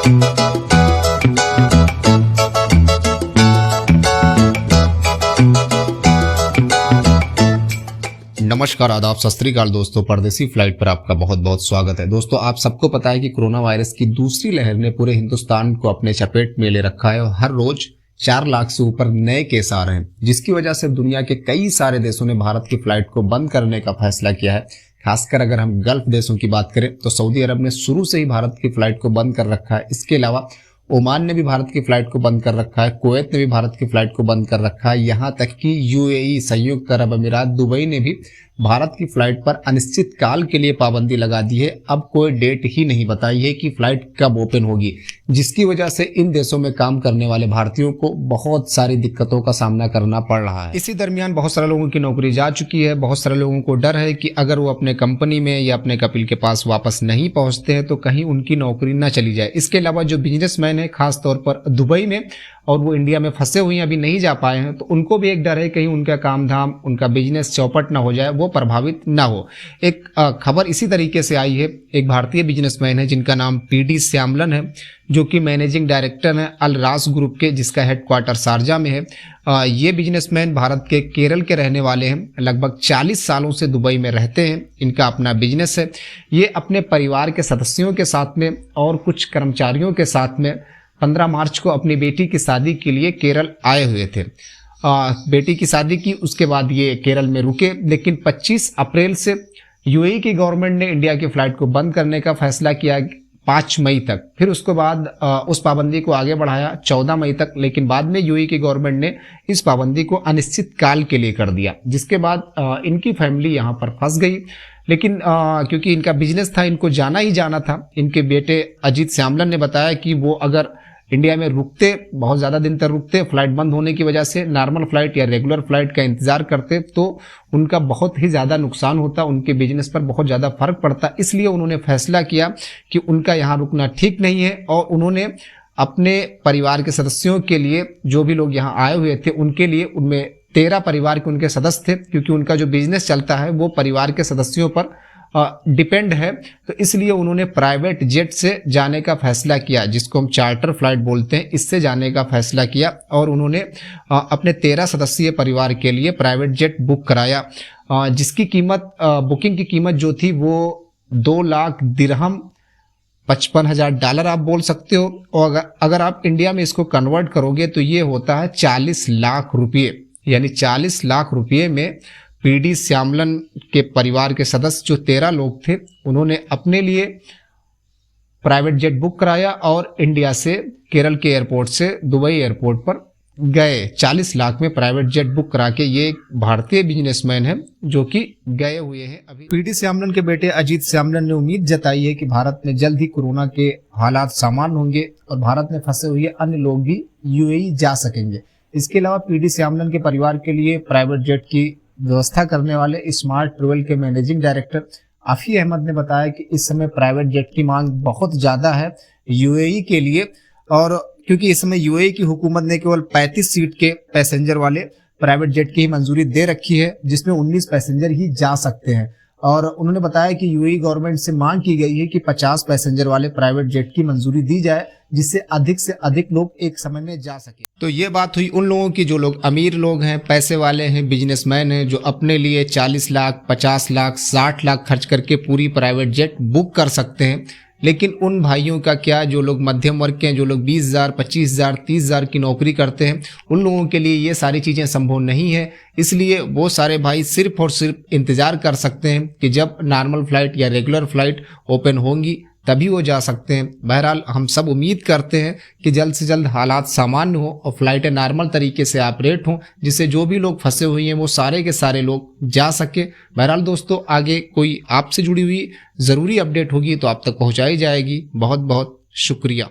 नमस्कार, आदाब, सत श्री अकाल दोस्तों। परदेसी फ्लाइट पर आपका बहुत बहुत स्वागत है। दोस्तों, आप सबको पता है कि कोरोना वायरस की दूसरी लहर ने पूरे हिंदुस्तान को अपने चपेट में ले रखा है और हर रोज 4 लाख से ऊपर नए केस आ रहे हैं, जिसकी वजह से दुनिया के कई सारे देशों ने भारत की फ्लाइट को बंद करने का फैसला किया है। खासकर अगर हम गल्फ देशों की बात करें तो सऊदी अरब ने शुरू से ही भारत की फ्लाइट को बंद कर रखा है। इसके अलावा ओमान ने भी भारत की फ्लाइट को बंद कर रखा है, कुवैत ने भी भारत की फ्लाइट को बंद कर रखा है, यहाँ तक कि यूएई, संयुक्त अरब अमीरात, दुबई ने भी भारत की फ्लाइट पर अनिश्चित काल के लिए पाबंदी लगा दी है। अब कोई डेट ही नहीं बताई है कि फ्लाइट कब ओपन होगी, जिसकी वजह से इन देशों में काम करने वाले भारतीयों को बहुत सारी दिक्कतों का सामना करना पड़ रहा है। इसी दरमियान बहुत सारे लोगों की नौकरी जा चुकी है। बहुत सारे लोगों को डर है कि अगर वो अपने कंपनी में या अपने कपिल के पास वापस नहीं पहुंचते हैं तो कहीं उनकी नौकरी न चली जाए। इसके अलावा जो बिजनेसमैन है, खासतौर पर दुबई में, और वो इंडिया में फंसे हुए हैं, अभी नहीं जा पाए हैं, तो उनको भी एक डर है कहीं उनका काम धाम, उनका बिजनेस चौपट ना हो जाए, वो प्रभावित ना हो। एक खबर इसी तरीके से आई है। एक भारतीय बिजनेसमैन है जिनका नाम पीडी श्यामलन है, जो कि मैनेजिंग डायरेक्टर है अल रास ग्रुप के, जिसका हेडक्वार्टर शारजा में है। ये बिजनेसमैन भारत के केरल के रहने वाले हैं। लगभग 40 सालों से दुबई में रहते हैं। इनका अपना बिजनेस है। ये अपने परिवार के सदस्यों के साथ में और कुछ कर्मचारियों के साथ में 15 मार्च को अपनी बेटी की शादी के लिए केरल आए हुए थे। बेटी की शादी की, उसके बाद ये केरल में रुके, लेकिन 25 अप्रैल से यूएई की गवर्नमेंट ने इंडिया की फ्लाइट को बंद करने का फैसला किया 5 मई तक। फिर उसके बाद उस पाबंदी को आगे बढ़ाया 14 मई तक, लेकिन बाद में यूएई की गवर्नमेंट ने इस पाबंदी को अनिश्चित काल के लिए कर दिया, जिसके बाद इनकी फैमिली यहाँ पर फंस गई। लेकिन क्योंकि इनका बिजनेस था, इनको जाना ही जाना था। इनके बेटे अजीत श्यामलन ने बताया कि वो अगर इंडिया में रुकते, बहुत ज़्यादा दिन तक रुकते, फ्लाइट बंद होने की वजह से नॉर्मल फ्लाइट या रेगुलर फ्लाइट का इंतजार करते, तो उनका बहुत ही ज़्यादा नुकसान होता, उनके बिजनेस पर बहुत ज़्यादा फर्क पड़ता। इसलिए उन्होंने फैसला किया कि उनका यहाँ रुकना ठीक नहीं है, और उन्होंने अपने परिवार के सदस्यों के लिए, जो भी लोग यहाँ आए हुए थे उनके लिए, उनमें 13 परिवार के उनके सदस्य थे, क्योंकि उनका जो बिजनेस चलता है वो परिवार के सदस्यों पर डिपेंड है, तो इसलिए उन्होंने प्राइवेट जेट से जाने का फैसला किया, जिसको हम चार्टर फ्लाइट बोलते हैं। इससे जाने का फैसला किया और उन्होंने अपने 13 सदस्यीय परिवार के लिए प्राइवेट जेट बुक कराया, जिसकी कीमत, बुकिंग की कीमत जो थी वो 2 लाख दिरहम, $55,000 आप बोल सकते हो। और अगर आप इंडिया में इसको कन्वर्ट करोगे तो ये होता है 40 लाख रुपये। यानी 40 लाख रुपये में पीडी श्यामलन के परिवार के सदस्य जो 13 लोग थे, उन्होंने अपने लिए प्राइवेट जेट बुक कराया और इंडिया से, केरल के एयरपोर्ट से दुबई एयरपोर्ट पर गए। 40 लाख में प्राइवेट जेट बुक करा के ये एक भारतीय बिजनेसमैन है जो कि गए हुए हैं। अभी पीडी श्यामलन के बेटे अजीत श्यामलन ने उम्मीद जताई है कि भारत में जल्द ही कोरोना के हालात सामान्य होंगे और भारत में फंसे हुए अन्य लोग भी यूएई जा सकेंगे। इसके अलावा पीडी श्यामलन के परिवार के लिए प्राइवेट जेट की व्यवस्था करने वाले स्मार्ट ट्रेवल के मैनेजिंग डायरेक्टर आफी अहमद ने बताया कि इस समय प्राइवेट जेट की मांग बहुत ज़्यादा है यूएई के लिए, और क्योंकि इस समय यूएई की हुकूमत ने केवल 35 सीट के पैसेंजर वाले प्राइवेट जेट की ही मंजूरी दे रखी है, जिसमें 19 पैसेंजर ही जा सकते हैं। और उन्होंने बताया कि यूएई गवर्नमेंट से मांग की गई है कि 50 पैसेंजर वाले प्राइवेट जेट की मंजूरी दी जाए, जिससे अधिक से अधिक लोग एक समय में जा सके। तो ये बात हुई उन लोगों की जो लोग अमीर लोग हैं, पैसे वाले हैं, बिजनेसमैन हैं, जो अपने लिए 40 लाख, 50 लाख, 60 लाख खर्च करके पूरी प्राइवेट जेट बुक कर सकते हैं। लेकिन उन भाइयों का क्या, जो लोग मध्यम वर्ग के हैं, जो लोग 20,000, 25,000, 30,000 की नौकरी करते हैं, उन लोगों के लिए ये सारी चीज़ें संभव नहीं है। इसलिए वो सारे भाई सिर्फ और सिर्फ इंतज़ार कर सकते हैं कि जब नॉर्मल फ्लाइट या रेगुलर फ्लाइट ओपन होंगी तभी वो जा सकते हैं। बहरहाल हम सब उम्मीद करते हैं कि जल्द से जल्द हालात सामान्य हो और फ्लाइटें नॉर्मल तरीके से ऑपरेट हों, जिससे जो भी लोग फंसे हुए हैं वो सारे के सारे लोग जा सके। बहरहाल दोस्तों, आगे कोई आपसे जुड़ी हुई ज़रूरी अपडेट होगी तो आप तक पहुंचाई जाएगी। बहुत बहुत शुक्रिया।